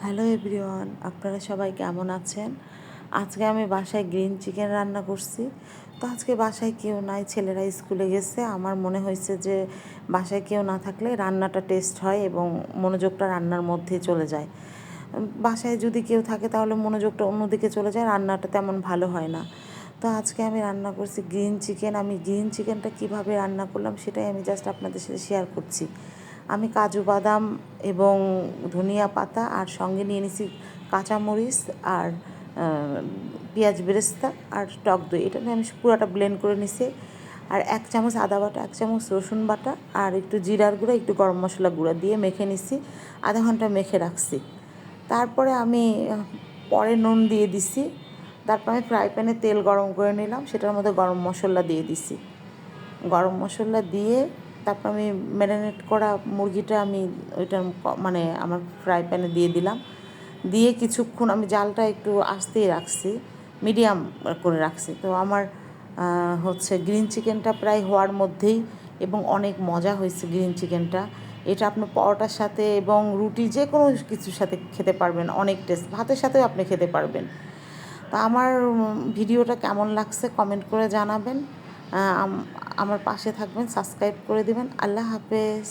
Hello everyone, আপনারা সবাই কেমন আছেন? আজকে আমি বাসায় গ্রিন চিকেন রান্না করছি। তো আজকে বাসায় কেউ নাই, ছেলেরা স্কুলে গেছে। আমার মনে হয়েছে যে বাসায় কেউ না থাকলে রান্নাটা টেস্ট হয় এবং মনোযোগটা রান্নার মধ্যেই চলে যায়। বাসায় যদি কেউ থাকে তাহলে মনোযোগটা অন্যদিকে চলে যায়, রান্নাটা তেমন ভালো হয় না। তো আজকে আমি রান্না করছি গ্রিন চিকেন। আমি গ্রিন চিকেনটা কীভাবে রান্না করলাম সেটাই আমি জাস্ট আপনাদের সাথে শেয়ার করছি। আমি কাজু বাদাম এবং ধনিয়া পাতা আর সঙ্গে নিয়ে নিছি কাঁচামরিচ আর পেঁয়াজ বেরেস্তা আর টক দই। এটা নিয়ে আমি পুরোটা ব্লেন্ড করে নিছি। আর 1 চামচ আদা বাটা, 1 চামচ রসুন বাটা আর একটু জিরার গুঁড়া, একটু গরম মশলা গুঁড়া দিয়ে মেখে নিছি। আধা ঘন্টা মেখে রাখছি। তারপরে আমি পরে নুন দিয়ে দিছি। তারপর আমি ফ্রাই প্যানে তেল গরম করে নিলাম, সেটার মধ্যে গরম মশলা দিয়ে দিছি। গরম মশলা দিয়ে তারপর আমি ম্যারিনেট করা মুরগিটা আমি ওইটার মানে আমার ফ্রাই প্যানে দিয়ে দিলাম। দিয়ে কিছুক্ষণ আমি জালটা একটু আস্তেই রাখছি, মিডিয়াম করে রাখছি। তো আমার হচ্ছে গ্রিন চিকেনটা প্রায় হওয়ার মধ্যেই এবং অনেক মজা হয়েছে গ্রিন চিকেনটা। এটা আপনি পরোটার সাথে এবং রুটি যে কোনো কিছুর সাথে খেতে পারবেন, অনেক টেস্ট। ভাতের সাথেও আপনি খেতে পারবেন। তো আমার ভিডিওটা কেমন লাগছে কমেন্ট করে জানাবেন। আমার পাশে থাকবেন, সাবস্ক্রাইব করে দেবেন। আল্লাহ হাফেজ।